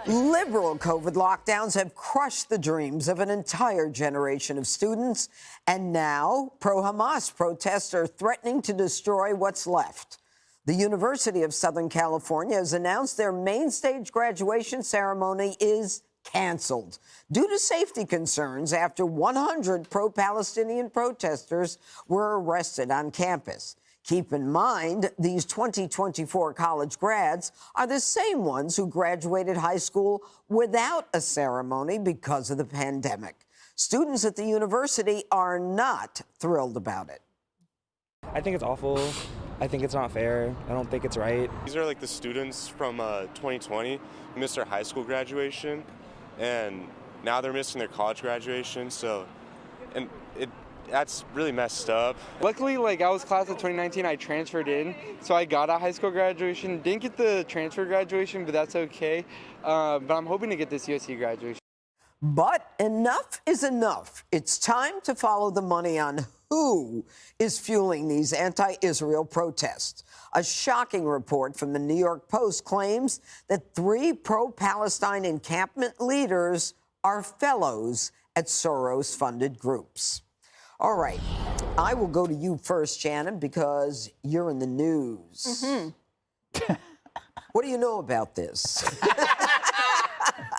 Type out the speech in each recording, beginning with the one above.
Liberal COVID lockdowns have crushed the dreams of an entire generation of students, and now pro-Hamas protests are threatening to destroy what's left. The University of Southern California has announced their main stage graduation ceremony is canceled due to safety concerns after 100 pro-Palestinian protesters were arrested on campus. Keep in mind, these 2024 college grads are the same ones who graduated high school without a ceremony because of the pandemic. Students at the university are not thrilled about it. I think it's awful. I think it's not fair. I don't think it's right. These are like the students from 2020 who missed their high school graduation, and now they're missing their college graduation. That's really messed up. Luckily, I was class of 2019, I transferred in, so I got a high school graduation. Didn't get the transfer graduation, but that's okay. But I'm hoping to get this USC graduation. But enough is enough. It's time to follow the money on who is fueling these anti-Israel protests. A shocking report from the New York Post claims that 3 pro-Palestine encampment leaders are fellows at Soros-funded groups. All right, I will go to you first, Shannon, because you're in the news. What do you know about this?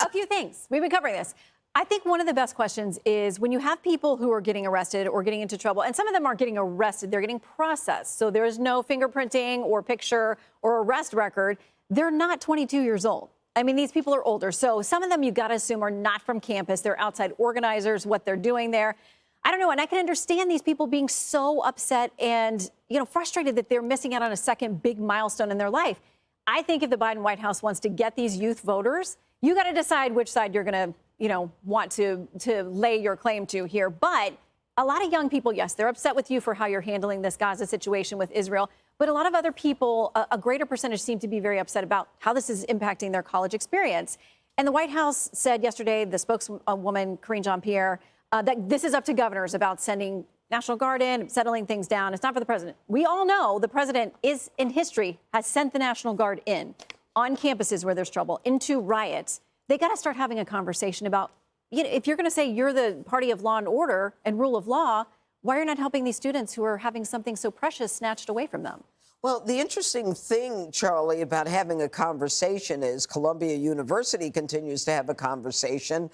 A few things. We've been covering this. I think one of the best questions is when you have people who are getting arrested or getting into trouble, and some of them aren't getting arrested, they're getting processed. So there's no fingerprinting or picture or arrest record. They're not 22 years old. I mean, these people are older. So some of them you got to assume are not from campus. They're outside organizers, what they're doing there. I don't know, and I can understand these people being so upset and, frustrated that they're missing out on a second big milestone in their life. I think if the Biden White House wants to get these youth voters, you got to decide which side you're going to, want to lay your claim to here. But a lot of young people, yes, they're upset with you for how you're handling this Gaza situation with Israel. But a lot of other people, a greater percentage, seem to be very upset about how this is impacting their college experience. And the White House said yesterday, the spokeswoman, Karine Jean-Pierre, that this is up to governors about sending National Guard in, settling things down. It's not for the president. We all know the president is, in history, has sent the National Guard in on campuses where there's trouble, into riots. They got to start having a conversation about, if you're going to say you're the party of law and order and rule of law, why are you not helping these students who are having something so precious snatched away from them? Well, the interesting thing, Charlie, about having a conversation is Columbia University continues to have a conversation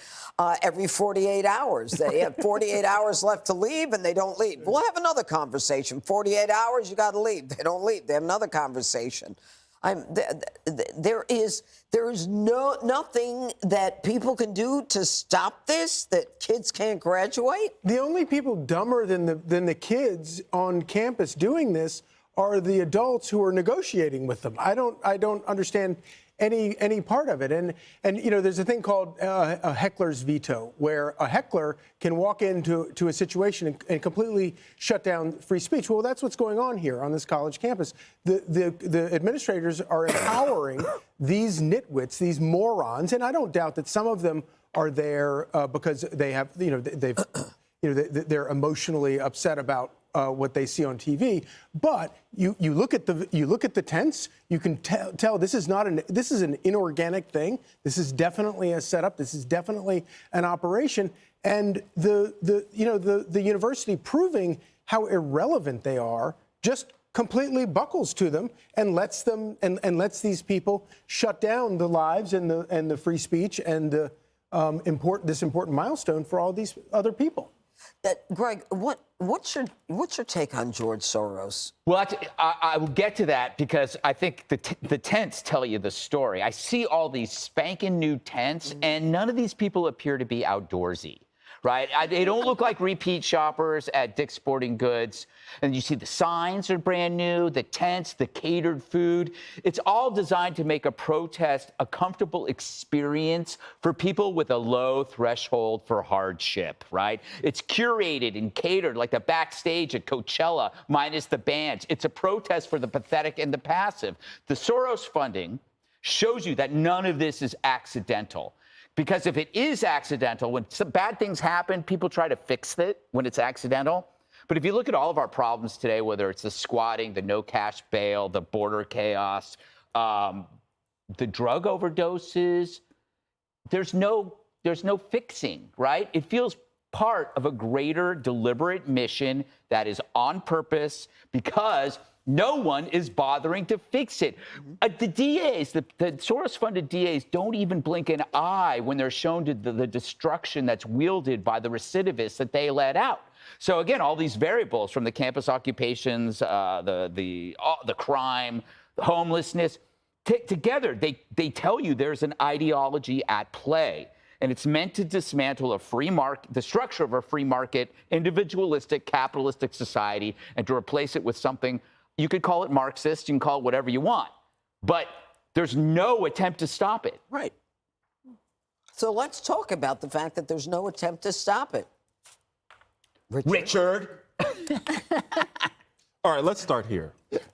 every 48 hours. They have 48 hours left to leave, and they don't leave. We'll have another conversation. 48 hours, you got to leave. They don't leave. They have another conversation. There is nothing that people can do to stop this, that kids can't graduate. The only people dumber than the kids on campus doing this are the adults who are negotiating with them. I don't understand any part of it. And there's a thing called a heckler's veto, where a heckler can walk into a situation and completely shut down free speech. Well, that's what's going on here on this college campus. The administrators are empowering these nitwits, these morons, and I don't doubt that some of them are there because they have, they're emotionally upset about what they see on TV, but you look at the tents. You can tell this is an inorganic thing. This is definitely a setup. This is definitely an operation, and the university proving how irrelevant they are just completely buckles to them and lets these people shut down the lives and the free speech and the this important milestone for all these other people. Greg, what's your take on George Soros? Well, I will get to that because I think the tents tell you the story. I see all these spanking new tents, and none of these people appear to be outdoorsy. Right? They don't look like repeat shoppers at Dick's Sporting Goods. And you see the signs are brand new, the tents, the catered food. It's all designed to make a protest a comfortable experience for people with a low threshold for hardship, right? It's curated and catered like the backstage at Coachella, minus the bands. It's a protest for the pathetic and the passive. The Soros funding shows you that none of this is accidental. Because if it is accidental, when some bad things happen, people try to fix it when it's accidental. But if you look at all of our problems today, whether it's the squatting, the no cash bail, the border chaos, the drug overdoses, there's no fixing, right? It feels part of a greater deliberate mission that is on purpose because no one is bothering to fix it. The DAs, the Soros-funded DAs, don't even blink an eye when they're shown to the destruction that's wielded by the recidivists that they let out. So again, all these variables from the campus occupations, the crime, the homelessness, together they tell you there's an ideology at play. And it's meant to dismantle the structure of a free market, individualistic, capitalistic society, and to replace it with something, you could call it Marxist, you can call it whatever you want. But there's no attempt to stop it. Right. So let's talk about the fact that there's no attempt to stop it. Richard. All right, let's start here.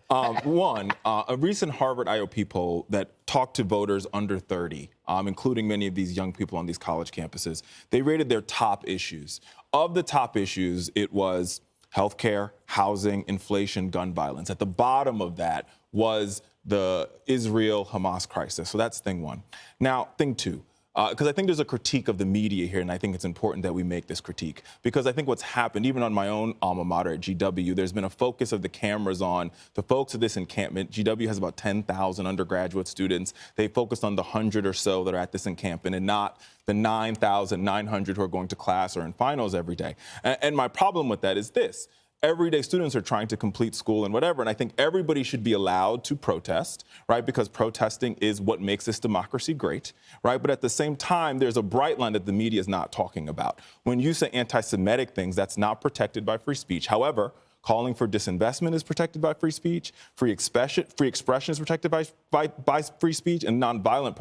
One, a recent Harvard IOP poll that talked to voters under 30, including many of these young people on these college campuses, they rated their top issues. Of the top issues, it was healthcare, housing, inflation, gun violence. At the bottom of that was the Israel-Hamas crisis. So that's thing one. Now, thing two. Because I think there's a critique of the media here, and I think it's important that we make this critique. Because I think what's happened, even on my own alma mater at GW, there's been a focus of the cameras on the folks of this encampment. GW has about 10,000 undergraduate students. They focused on the 100 or so that are at this encampment and not the 9,900 who are going to class or in finals every day. And my problem with that is this. Everyday students are trying to complete school and whatever, and I think everybody should be allowed to protest, right? Because protesting is what makes this democracy great, right? But at the same time, there's a bright line that the media is not talking about. When you say anti-Semitic things, that's not protected by free speech. However, calling for disinvestment is protected by free speech. Free expression is protected by free speech, and nonviolent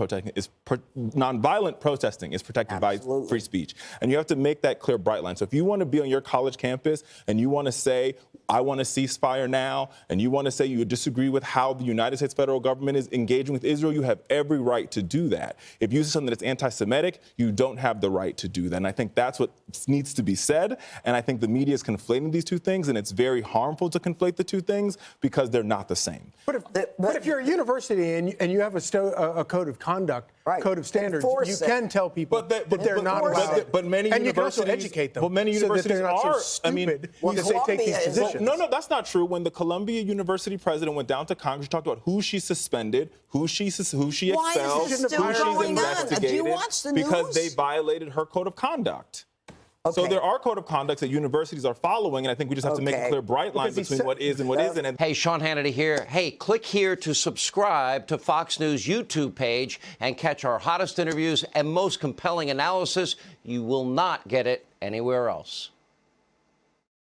protesting is protected by free speech. And you have to make that clear, bright line. So if you want to be on your college campus and you want to say, I want a ceasefire now, and you want to say you disagree with how the United States federal government is engaging with Israel, you have every right to do that. If you say something that's anti-Semitic, you don't have the right to do that. And I think that's what needs to be said. And I think the media is conflating these two things, and it's very harmful to conflate the two things because they're not the same. But if you're a university and you have a code of conduct, code of standards, you can tell people that they're not allowed. But many and universities, you can also educate them. Well, many universities so that they're not are. So stupid, I mean, to say take these positions. No, that's not true. When the Columbia University president went down to Congress, she talked about who she suspended, who she expelled, Why is this still who she's going on? investigated, Do you watch the news? because they violated her code of conduct. Okay. So there are code of conducts that universities are following, and I think we just have to make a clear bright line between what is and what isn't. And hey, Sean Hannity here. Hey, click here to subscribe to Fox News YouTube page and catch our hottest interviews and most compelling analysis. You will not get it anywhere else.